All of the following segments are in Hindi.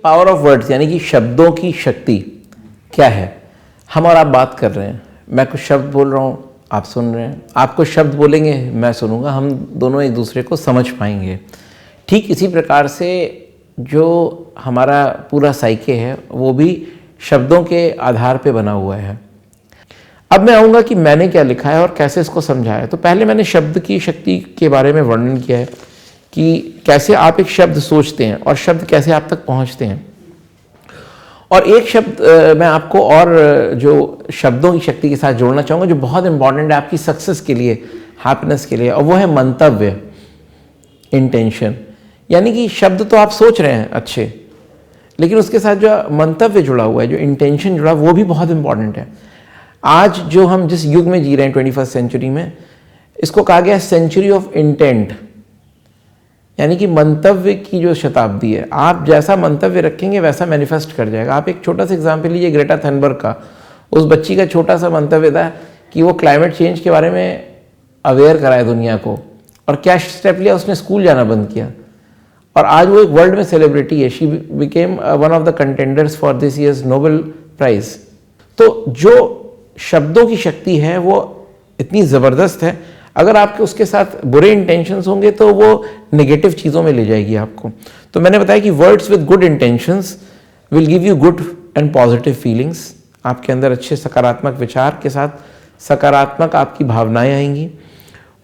पावर ऑफ वर्ड्स यानी कि शब्दों की शक्ति क्या है। हम और आप बात कर रहे हैं, मैं कुछ शब्द बोल रहा हूँ, आप सुन रहे हैं, आप कुछ शब्द बोलेंगे, मैं सुनूंगा, हम दोनों एक दूसरे को समझ पाएंगे। ठीक इसी प्रकार से जो हमारा पूरा साइके है वो भी शब्दों के आधार पे बना हुआ है। अब मैं आऊँगा कि मैंने क्या लिखा है और कैसे इसको समझाया है। तो पहले मैंने शब्द की शक्ति के बारे में वर्णन किया है कि कैसे आप एक शब्द सोचते हैं और शब्द कैसे आप तक पहुंचते हैं। और एक शब्द मैं आपको और जो शब्दों की शक्ति के साथ जोड़ना चाहूँगा जो बहुत इंपॉर्टेंट है आपकी सक्सेस के लिए, हैप्पीनेस के लिए, और वो है मंतव्य, इंटेंशन। यानी कि शब्द तो आप सोच रहे हैं अच्छे, लेकिन उसके साथ जो मंतव्य जुड़ा हुआ है, जो इंटेंशन जुड़ा, वो भी बहुत इंपॉर्टेंट है। आज जो हम जिस युग में जी रहे हैं 21st सेंचुरी में, इसको कहा गया है सेंचुरी ऑफ इंटेंट, यानी कि मंतव्य की जो शताब्दी है। आप जैसा मंतव्य रखेंगे वैसा मैनिफेस्ट कर जाएगा। आप एक छोटा सा एग्जाम्पल लीजिए ग्रेटा थनबर्ग का। उस बच्ची का छोटा सा मंतव्य था कि वो क्लाइमेट चेंज के बारे में अवेयर कराए दुनिया को, और क्या स्टेप लिया, उसने स्कूल जाना बंद किया, और आज वो एक वर्ल्ड में सेलिब्रिटी है। She became one of the contenders for this year's Nobel prize. तो जो शब्दों की शक्ति है वो इतनी ज़बरदस्त है, अगर आपके उसके साथ बुरे इंटेंशंस होंगे तो वो नेगेटिव चीज़ों में ले जाएगी आपको। तो मैंने बताया कि words with good intentions will give you good and positive feelings. आपके अंदर अच्छे सकारात्मक विचार के साथ सकारात्मक आपकी भावनाएं आएंगी,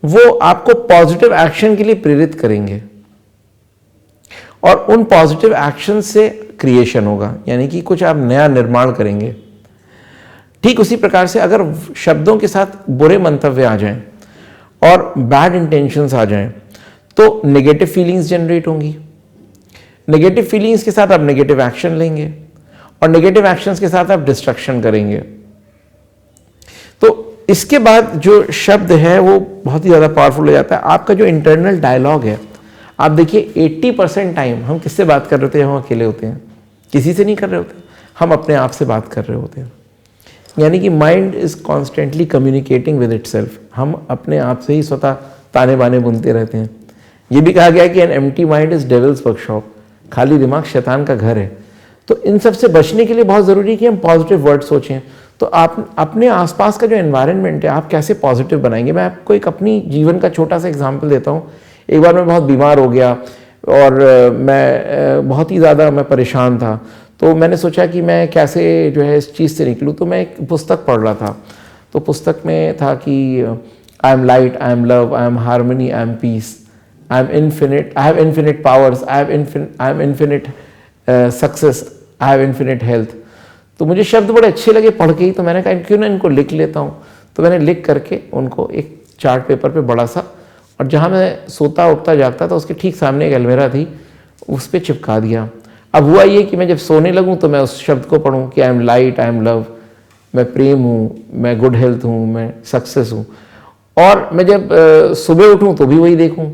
वो आपको पॉजिटिव एक्शन के लिए प्रेरित करेंगे, और उन पॉजिटिव एक्शन से क्रिएशन होगा, यानी कि कुछ आप नया निर्माण करेंगे। ठीक उसी प्रकार से अगर शब्दों के साथ बुरे मंतव्य आ जाएं और बैड इंटेंशंस आ जाएं तो नेगेटिव फीलिंग्स जनरेट होंगी। नेगेटिव फीलिंग्स के साथ आप नेगेटिव एक्शन लेंगे, और नेगेटिव एक्शंस के साथ आप डिस्ट्रक्शन करेंगे। तो इसके बाद जो शब्द है वो बहुत ही ज़्यादा पावरफुल हो जाता है। आपका जो इंटरनल डायलॉग है, आप देखिए 80% टाइम हम किससे बात कर रहे होते हैं? हम अकेले होते हैं, किसी से नहीं कर रहे होते, हम अपने आप से बात कर रहे होते हैं। यानी कि mind is constantly communicating with itself. हम अपने आप से ही स्वतः ताने बाने बुनते रहते हैं। ये भी कहा गया है कि an empty mind is devils workshop, खाली दिमाग शैतान का घर है। तो इन सब से बचने के लिए बहुत ज़रूरी है कि हम पॉजिटिव वर्ड सोचें। तो आप अपने आसपास का जो एनवायरनमेंट है आप कैसे पॉजिटिव बनाएंगे। मैं आपको एक अपनी जीवन का छोटा सा एग्जाम्पल देता हूँ। एक बार मैं बहुत बीमार हो गया और मैं बहुत ही ज़्यादा मैं परेशान था। तो मैंने सोचा कि मैं कैसे जो है इस चीज़ से निकलूँ। तो मैं एक पुस्तक पढ़ रहा था। तो पुस्तक में था कि I am light, I am love, I am harmony, I am peace, I am infinite, I have infinite powers, I am infinite success, I have infinite health. तो मुझे शब्द बड़े अच्छे लगे पढ़ के ही। तो मैंने कहा क्यों ना इनको लिख लेता हूँ। तो मैंने लिख करके उनको एक चार्ट पेपर पे बड़ा सा, और जहाँ मैं सोता उठता जागता था उसके ठीक सामने एक अलमीरा थी, उस पर चिपका दिया। अब हुआ ये कि मैं जब सोने लगूं तो मैं उस शब्द को पढ़ूं कि I am light, I am love, मैं प्रेम हूँ, मैं गुड हेल्थ हूँ, मैं सक्सेस हूँ। और मैं जब सुबह उठूं तो भी वही देखूं।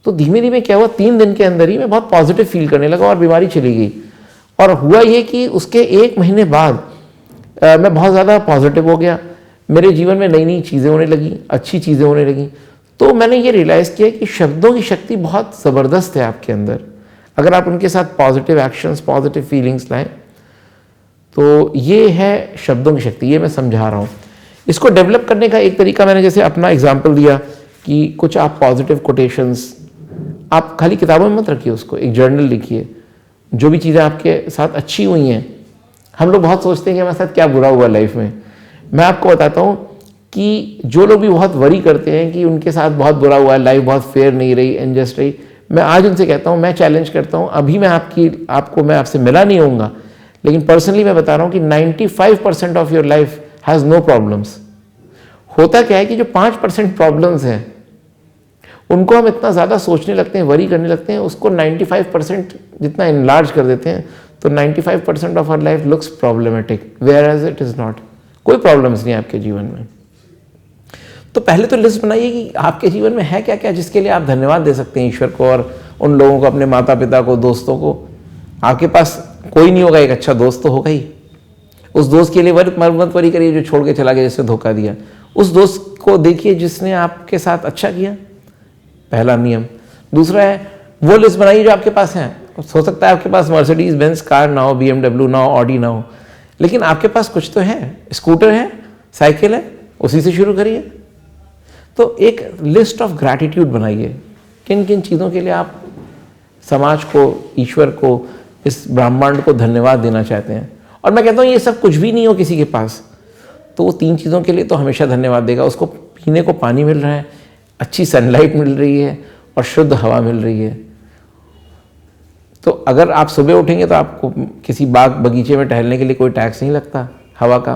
तो धीमे धीमे क्या हुआ, 3 दिन के अंदर ही मैं बहुत पॉजिटिव फील करने लगा और बीमारी चली गई। और हुआ ये कि उसके 1 महीने बाद मैं बहुत ज़्यादा पॉजिटिव हो गया। मेरे जीवन में नई नई चीज़ें होने लगी, अच्छी चीज़ें होने लगी। तो मैंने ये रियलाइज़ किया कि शब्दों की शक्ति बहुत ज़बरदस्त है आपके अंदर। अगर आप उनके साथ पॉजिटिव एक्शंस, पॉजिटिव फीलिंग्स लाएं, तो ये है शब्दों की शक्ति। ये मैं समझा रहा हूँ। इसको डेवलप करने का एक तरीका मैंने जैसे अपना एग्जांपल दिया कि कुछ आप पॉजिटिव कोटेशंस, आप खाली किताबों में मत रखिए उसको, एक जर्नल लिखिए। जो भी चीज़ें आपके साथ अच्छी हुई हैं, हम लोग बहुत सोचते हैं कि हमारे साथ क्या बुरा हुआ लाइफ में। मैं आपको बताता हूँ कि जो लोग भी बहुत वरी करते हैं कि उनके साथ बहुत बुरा हुआ है, लाइफ बहुत फेयर नहीं रही, अनजस्ट रही, मैं आज उनसे कहता हूँ, मैं चैलेंज करता हूँ, अभी मैं मैं आपसे मिला नहीं होऊंगा, लेकिन पर्सनली मैं बता रहा हूँ कि 95% of your life has no problems. होता क्या है कि जो 5% प्रॉब्लम्स हैं उनको हम इतना ज़्यादा सोचने लगते हैं, वरी करने लगते हैं, उसको 95% जितना इनलार्ज कर देते हैं, तो 95% of our life looks problematic, whereas it is not. कोई प्रॉब्लम्स नहीं आपके जीवन में। तो पहले तो लिस्ट बनाइए कि आपके जीवन में है क्या क्या जिसके लिए आप धन्यवाद दे सकते हैं ईश्वर को, और उन लोगों को, अपने माता पिता को, दोस्तों को। आपके पास कोई नहीं होगा, एक अच्छा दोस्त तो होगा ही। उस दोस्त के लिए मत वरी करिए जो छोड़ के चला गया, जिसने धोखा दिया। उस दोस्त को देखिए जिसने आपके साथ अच्छा किया, पहला नियम। दूसरा है वो लिस्ट बनाइए जो आपके पास है, हो सकता है आपके पास मर्सिडीज बेंज कार ना हो, BMW ना हो, ऑडी ना हो, लेकिन आपके पास कुछ तो है, स्कूटर है, साइकिल है, उसी से शुरू करिए। तो एक लिस्ट ऑफ ग्रैटिट्यूड बनाइए, किन किन चीज़ों के लिए आप समाज को, ईश्वर को, इस ब्रह्मांड को धन्यवाद देना चाहते हैं। और मैं कहता हूँ ये सब कुछ भी नहीं हो किसी के पास, तो वो 3 चीज़ों के लिए तो हमेशा धन्यवाद देगा। उसको पीने को पानी मिल रहा है, अच्छी सनलाइट मिल रही है और शुद्ध हवा मिल रही है। तो अगर आप सुबह उठेंगे तो आपको किसी बाग बगीचे में टहलने के लिए कोई टैक्स नहीं लगता हवा का,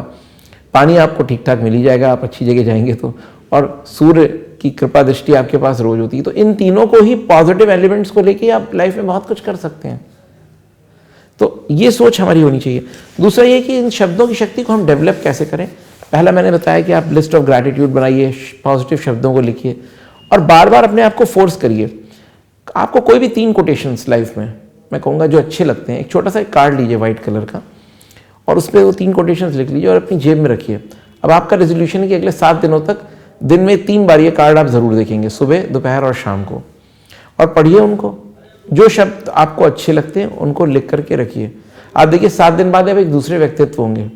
पानी आपको ठीक ठाक मिल ही जाएगा आप अच्छी जगह जाएंगे तो, और सूर्य की कृपा दृष्टि आपके पास रोज होती है। तो इन तीनों को ही पॉजिटिव एलिमेंट्स को लेके आप लाइफ में बहुत कुछ कर सकते हैं। तो ये सोच हमारी होनी चाहिए। दूसरा ये कि इन शब्दों की शक्ति को हम डेवलप कैसे करें। पहला मैंने बताया कि आप लिस्ट ऑफ ग्रैटिट्यूड बनाइए, पॉजिटिव शब्दों को लिखिए और बार बार अपने आप को फोर्स करिए। आपको कोई भी 3 कोटेशंस लाइफ में मैं कहूँगा जो अच्छे लगते हैं, एक छोटा सा कार्ड लीजिए वाइट कलर का और उस पर वो 3 कोटेशंस लिख लीजिए और अपनी जेब में रखिए। अब आपका रेजोल्यूशन है कि अगले 7 दिनों तक दिन में 3 बार ये कार्ड आप ज़रूर देखेंगे, सुबह, दोपहर और शाम को, और पढ़िए उनको। जो शब्द आपको अच्छे लगते हैं उनको लिख करके रखिए। आप देखिए 7 दिन बाद आप एक दूसरे व्यक्तित्व होंगे।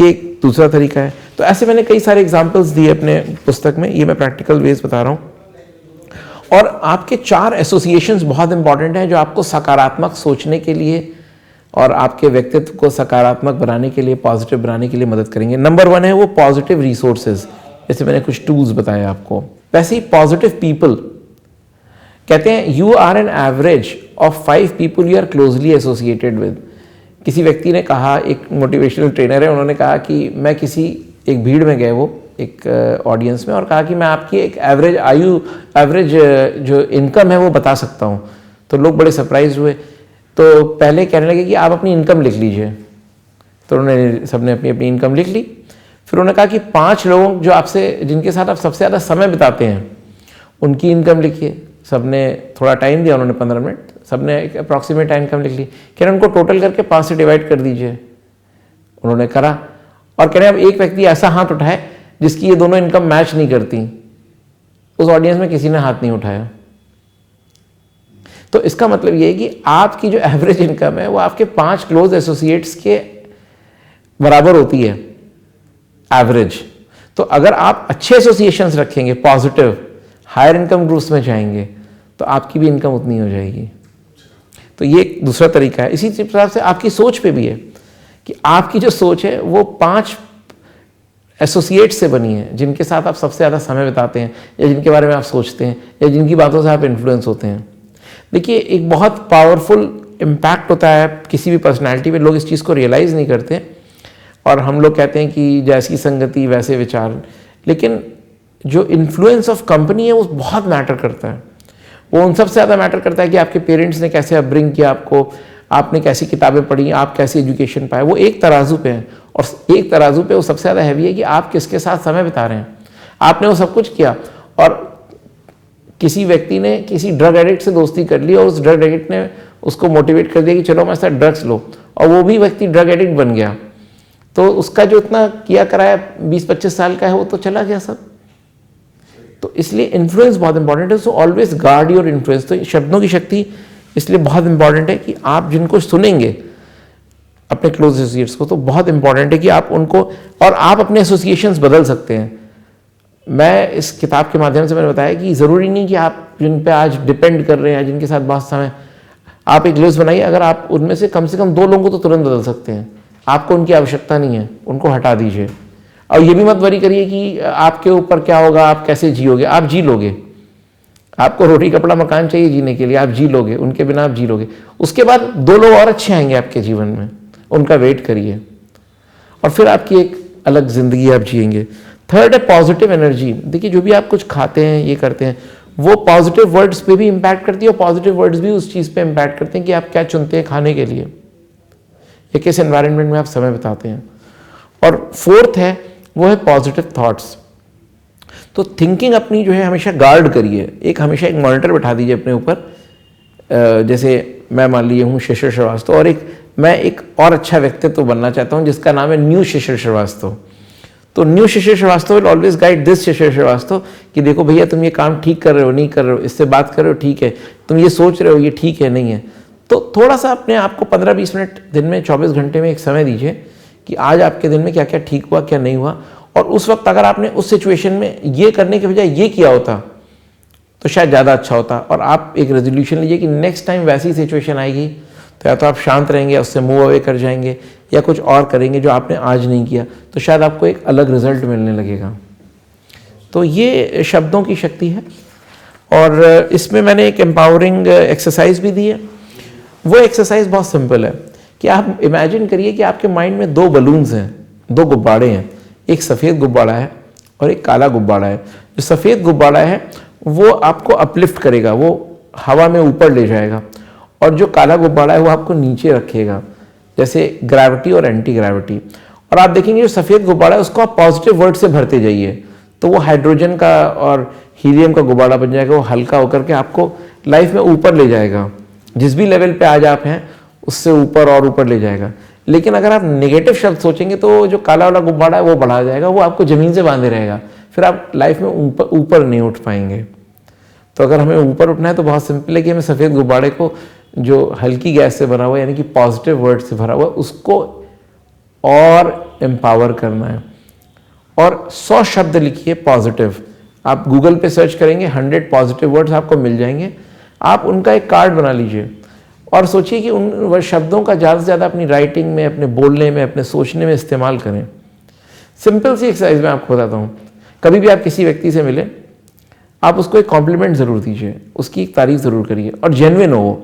ये एक दूसरा तरीका है। तो ऐसे मैंने कई सारे एग्जाम्पल्स दिए अपने पुस्तक में, ये मैं प्रैक्टिकल वेज बता रहा हूँ। और आपके 4 एसोसिएशंस बहुत इंपॉर्टेंट हैं जो आपको सकारात्मक सोचने के लिए और आपके व्यक्तित्व को सकारात्मक बनाने के लिए, पॉजिटिव बनाने के लिए मदद करेंगे। नंबर 1 है वो पॉजिटिव रिसोर्सेज, जैसे मैंने कुछ टूल्स बताए आपको। वैसे ही पॉजिटिव पीपल कहते हैं you are an average of 5 people you are closely associated with. किसी व्यक्ति ने कहा, एक मोटिवेशनल ट्रेनर है, उन्होंने कहा कि मैं किसी एक भीड़ में गए, वो एक ऑडियंस में, और कहा कि मैं आपकी एक एवरेज जो इनकम है वो बता सकता हूँ। तो लोग बड़े सरप्राइज हुए। तो पहले कहने लगे कि आप अपनी इनकम लिख लीजिए। तो उन्होंने सबने अपनी अपनी इनकम लिख ली। फिर उन्होंने कहा कि 5 लोग जो आपसे, जिनके साथ आप सबसे ज़्यादा समय बिताते हैं, उनकी इनकम लिखिए। सबने थोड़ा टाइम दिया, उन्होंने 15 मिनट, सबने एक अप्रॉक्सीमेट इनकम लिख ली। कह रहे उनको टोटल करके 5 से डिवाइड कर दीजिए। उन्होंने करा और कह रहे अब एक व्यक्ति ऐसा हाथ उठाए जिसकी ये दोनों इनकम मैच नहीं करती। उस ऑडियंस में किसी ने हाथ नहीं उठाया। तो इसका मतलब ये है कि आपकी जो एवरेज इनकम है वो आपके 5 क्लोज एसोसिएट्स के बराबर होती है, एवरेज। तो अगर आप अच्छे एसोसिएशंस रखेंगे, पॉजिटिव, हायर इनकम ग्रुप्स में जाएंगे, तो आपकी भी इनकम उतनी हो जाएगी। तो ये एक दूसरा तरीका है। इसी प्रकार से आपकी सोच पे भी है कि आपकी जो सोच है वो 5 एसोसिएट से बनी है, जिनके साथ आप सबसे ज़्यादा समय बिताते हैं, या जिनके बारे में आप सोचते हैं, या जिनकी बातों से आप इन्फ्लुएंस होते हैं। देखिए एक बहुत पावरफुल इम्पैक्ट होता है किसी भी पर्सनैलिटी पे, लोग इस चीज़ को रियलाइज़ नहीं करते और हम लोग कहते हैं कि जैसी संगति वैसे विचार, लेकिन जो इन्फ्लुएंस ऑफ कंपनी है वो बहुत मैटर करता है। वो उन सबसे ज़्यादा मैटर करता है कि आपके पेरेंट्स ने कैसे अपब्रिंग किया आपको, आपने कैसी किताबें पढ़ी, आप कैसी एजुकेशन पाए। वो एक तराजू पे है, और एक तराजू पे वो सबसे ज़्यादा हैवी है कि आप किसके साथ समय बिता रहे हैं। आपने वो सब कुछ किया और किसी व्यक्ति ने किसी ड्रग एडिक्ट से दोस्ती कर ली और उस ड्रग एडिक्ट ने उसको मोटिवेट कर दिया कि चलो हमारे साथ ड्रग्स लो, और वो भी व्यक्ति ड्रग एडिक्ट बन गया, तो उसका जो इतना किया कराया 20-25 साल का है वो तो चला गया सब। तो इसलिए इन्फ्लुएंस बहुत इंपॉर्टेंट है। So always guard your influence. तो शब्दों की शक्ति इसलिए बहुत इंपॉर्टेंट है कि आप जिनको सुनेंगे अपने क्लोज एसोसिएट्स को, तो बहुत इंपॉर्टेंट है कि आप उनको, और आप अपने एसोसिएशंस बदल सकते हैं। मैं इस किताब के माध्यम से मैंने बताया कि ज़रूरी नहीं कि आप जिन पे आज डिपेंड कर रहे हैं, जिनके साथ बहुत समय, आप एक लिस्ट बनाइए। अगर आप उनमें से कम 2 लोगों को तो तुरंत बदल सकते हैं, आपको उनकी आवश्यकता नहीं है, उनको हटा दीजिए। और ये भी मत वरी करिए कि आपके ऊपर क्या होगा, आप कैसे जियोगे। आप जी लोगे, आपको रोटी कपड़ा मकान चाहिए जीने के लिए, आप जी लोगे, उनके बिना आप जी लोगे। उसके बाद 2 लोग और अच्छे आएंगे आपके जीवन में, उनका वेट करिए और फिर आपकी एक अलग जिंदगी आप जिएंगे। थर्ड है पॉजिटिव एनर्जी। देखिए जो भी आप कुछ खाते हैं, ये करते हैं, वो पॉजिटिव वर्ड्स पे भी इम्पैक्ट करती है और पॉजिटिव वर्ड्स भी उस चीज़ पे इम्पैक्ट करते हैं कि आप क्या चुनते हैं खाने के लिए, या किस एनवायरनमेंट में आप समय बिताते हैं। और फोर्थ है वो है पॉजिटिव थॉट्स। तो थिंकिंग अपनी जो है हमेशा गार्ड करिए। हमेशा एक मॉनिटर बैठा दीजिए अपने ऊपर। जैसे मैं मान लिए हूँ शिशिर श्रीवास्तव, और मैं एक और अच्छा व्यक्तित्व बनना चाहता हूँ जिसका नाम है न्यू शिशिर श्रीवास्तव। तो new Shishir Srivastava will always guide this Shishir Srivastava कि देखो भैया तुम ये काम ठीक कर रहे हो, नहीं कर रहे हो, इससे बात कर रहे हो, ठीक है, तुम ये सोच रहे हो ये ठीक है नहीं है। तो थोड़ा सा अपने आप को 15-20 मिनट दिन में 24 घंटे में एक समय दीजिए कि आज आपके दिन में क्या क्या ठीक हुआ क्या नहीं हुआ, और उस वक्त अगर आपने उस सिचुएशन में ये करने के बजाय ये किया होता तो शायद ज़्यादा अच्छा होता। और आप एक रेजोल्यूशन लीजिए कि नेक्स्ट टाइम वैसी सिचुएशन आएगी तो या तो आप शांत रहेंगे, उससे मूव अवे कर जाएंगे, या कुछ और करेंगे जो आपने आज नहीं किया, तो शायद आपको एक अलग रिजल्ट मिलने लगेगा। तो ये शब्दों की शक्ति है। और इसमें मैंने एक एम्पावरिंग एक्सरसाइज भी दी है। वो एक्सरसाइज बहुत सिंपल है कि आप इमेजिन करिए कि आपके माइंड में 2 बलून्स हैं, 2 गुब्बारे हैं, एक सफ़ेद गुब्बारा है और एक काला गुब्बारा है। जो सफ़ेद गुब्बारा है वो आपको अपलिफ्ट करेगा, वो हवा में ऊपर ले जाएगा, और जो काला गुब्बारा है वो आपको नीचे रखेगा, जैसे ग्रेविटी और एंटी ग्रेविटी। और आप देखेंगे जो सफ़ेद गुब्बारा है उसको आप पॉजिटिव वर्ड से भरते जाइए तो वो हाइड्रोजन का और हीलियम का गुब्बारा बन जाएगा, वो हल्का होकर के आपको लाइफ में ऊपर ले जाएगा, जिस भी लेवल पे आज आप हैं उससे ऊपर और ऊपर ले जाएगा। लेकिन अगर आप नेगेटिव शब्द सोचेंगे तो जो काला वाला गुब्बारा है वो बढ़ा जाएगा, वो आपको ज़मीन से बांधे रहेगा, फिर आप लाइफ में ऊपर नहीं उठ पाएंगे। तो अगर हमें ऊपर उठना है तो बहुत सिंपल है कि हमें सफ़ेद गुब्बारे को जो हल्की गैस से बना हुआ है यानी कि पॉजिटिव वर्ड से भरा हुआ है उसको और एम्पावर करना है। और 100 शब्द लिखिए पॉजिटिव। आप गूगल पे सर्च करेंगे 100 पॉजिटिव वर्ड्स आपको मिल जाएंगे। आप उनका एक कार्ड बना लीजिए और सोचिए कि उन शब्दों का ज़्यादा से ज़्यादा अपनी राइटिंग में, अपने बोलने में, अपने सोचने में इस्तेमाल करें। सिंपल सी एक्सरसाइज मैं आपको बताता हूँ। कभी भी आप किसी व्यक्ति से मिले, आप उसको एक कॉम्प्लीमेंट ज़रूर दीजिए, उसकी एक तारीफ ज़रूर करिए और जेन्युइन हो।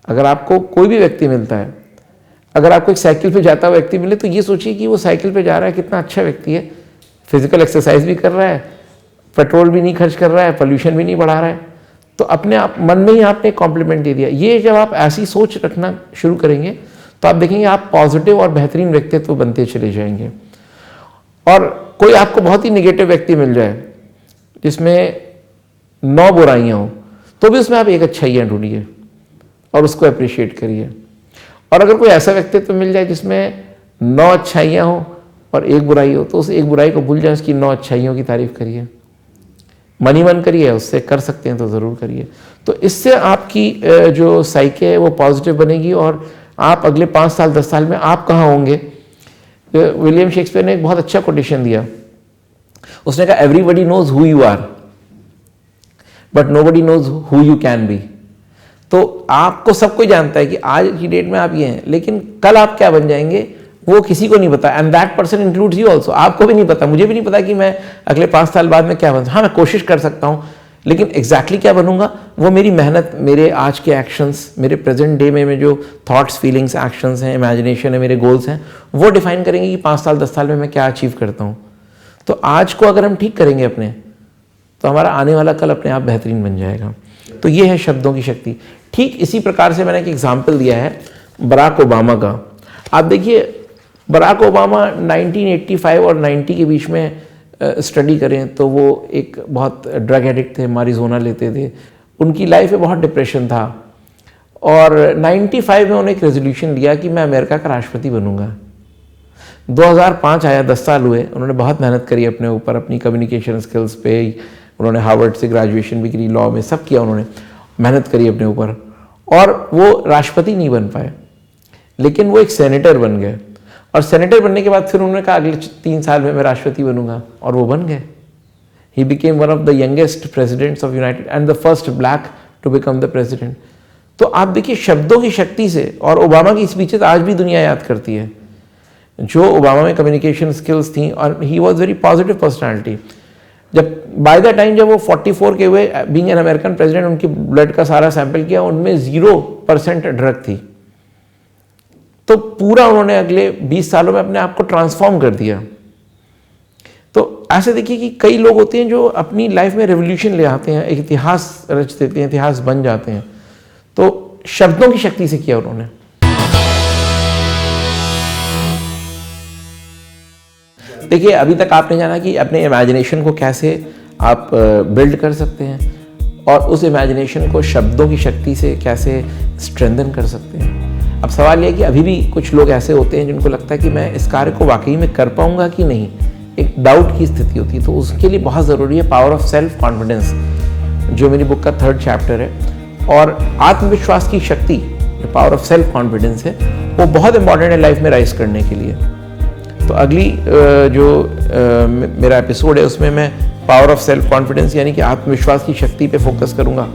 अगर आपको कोई भी व्यक्ति मिलता है, अगर आपको एक साइकिल पे जाता हुआ व्यक्ति मिले तो ये सोचिए कि वो साइकिल पे जा रहा है, कितना अच्छा व्यक्ति है, फिजिकल एक्सरसाइज भी कर रहा है, पेट्रोल भी नहीं खर्च कर रहा है, पोल्यूशन भी नहीं बढ़ा रहा है। तो अपने आप मन में ही आपने कॉम्प्लीमेंट दे दिया। ये जब आप ऐसी सोच रखना शुरू करेंगे तो आप देखेंगे आप पॉजिटिव और बेहतरीन व्यक्तित्व बनते चले जाएंगे। और कोई आपको बहुत ही निगेटिव व्यक्ति मिल जाए जिसमें 9 बुराइयां हो तो भी उसमें आप एक अच्छाइयाँ ढूंढिए और उसको अप्रिशिएट करिए। और अगर कोई ऐसा व्यक्तित्व मिल जाए जिसमें 9 अच्छाइयाँ हो और 1 बुराई हो तो उस 1 बुराई को भूल जाए, उसकी 9 अच्छाइयों की तारीफ करिए, मन ही मन करिए। उससे कर सकते हैं तो ज़रूर करिए। तो इससे आपकी जो साइके है वो पॉजिटिव बनेगी और आप अगले 5 साल 10 साल में आप कहाँ होंगे। विलियम शेक्सपियर ने एक बहुत अच्छा कोटेशन दिया। उसने कहा everybody knows who you are but nobody knows who you can be. तो आपको सब कोई जानता है कि आज की डेट में आप ये हैं, लेकिन कल आप क्या बन जाएंगे वो किसी को नहीं पता। And that person includes you also. आपको भी नहीं पता, मुझे भी नहीं पता कि मैं अगले 5 साल बाद में क्या बनूँ। हाँ, मैं कोशिश कर सकता हूँ, लेकिन एग्जैक्टली क्या बनूंगा वो मेरी मेहनत, मेरे आज के एक्शंस, मेरे प्रेजेंट डे में जो थॉट्स, फीलिंग्स, एक्शंस हैं, इमेजिनेशन है, मेरे गोल्स हैं, वो डिफाइन करेंगे कि 5 साल 10 साल में मैं क्या अचीव करता हूँ। तो आज को अगर हम ठीक करेंगे अपने, तो हमारा आने वाला कल अपने आप बेहतरीन बन जाएगा। तो ये है शब्दों की शक्ति। ठीक इसी प्रकार से मैंने एक एग्जाम्पल दिया है बराक ओबामा का। आप देखिए बराक ओबामा 1985 और 90 के बीच में स्टडी करें तो वो एक बहुत ड्रग एडिक्ट थे, मारिजुना लेते थे, उनकी लाइफ में बहुत डिप्रेशन था। और 95 में उन्होंने एक रेजोल्यूशन लिया कि मैं अमेरिका का राष्ट्रपति बनूंगा। 2005 आया, 10 साल हुए, उन्होंने बहुत मेहनत करी अपने ऊपर, अपनी कम्युनिकेशन स्किल्स पे। उन्होंने हार्वर्ड से ग्रेजुएशन भी करी, लॉ में सब किया, उन्होंने मेहनत करी अपने ऊपर, और वो राष्ट्रपति नहीं बन पाए, लेकिन वो एक सेनेटर बन गए। और सेनेटर बनने के बाद फिर उन्होंने कहा अगले 3 साल में मैं राष्ट्रपति बनूंगा, और वो बन गए। He became one of the youngest presidents of United and the first black to become the president. तो आप देखिए शब्दों की शक्ति से, और ओबामा की स्पीचेस आज भी दुनिया याद करती है। जो ओबामा में कम्युनिकेशन स्किल्स थी, और he was very positive personality. जब बाय द टाइम जब वो 44 के हुए, बीइंग एन अमेरिकन प्रेसिडेंट, उनकी ब्लड का सारा सैंपल किया, उनमें 0% ड्रग थी। तो पूरा उन्होंने अगले 20 सालों में अपने आप को ट्रांसफॉर्म कर दिया। तो ऐसे देखिए कि कई लोग होते हैं जो अपनी लाइफ में रेवोल्यूशन ले आते हैं, एक इतिहास रच देते हैं, इतिहास बन जाते हैं। तो शब्दों की शक्ति से किया उन्होंने। देखिए अभी तक आपने जाना कि अपने इमेजिनेशन को कैसे आप बिल्ड कर सकते हैं, और उस इमेजिनेशन को शब्दों की शक्ति से कैसे स्ट्रेंथन कर सकते हैं। अब सवाल यह है कि अभी भी कुछ लोग ऐसे होते हैं जिनको लगता है कि मैं इस कार्य को वाकई में कर पाऊंगा कि नहीं, एक डाउट की स्थिति होती है। तो उसके लिए बहुत ज़रूरी है पावर ऑफ सेल्फ कॉन्फिडेंस, जो मेरी बुक का 3rd चैप्टर है। और आत्मविश्वास की शक्ति, जो पावर ऑफ सेल्फ कॉन्फिडेंस है, वो बहुत इंपॉर्टेंट है लाइफ में राइज करने के लिए। तो अगली जो मेरा एपिसोड है उसमें मैं पावर ऑफ सेल्फ कॉन्फिडेंस यानी कि आत्मविश्वास की शक्ति पे फोकस करूंगा।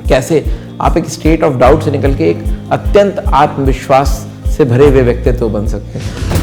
कैसे आप एक स्टेट ऑफ डाउट से निकल के एक अत्यंत आत्मविश्वास से भरे हुए व्यक्तित्व बन सकते हैं।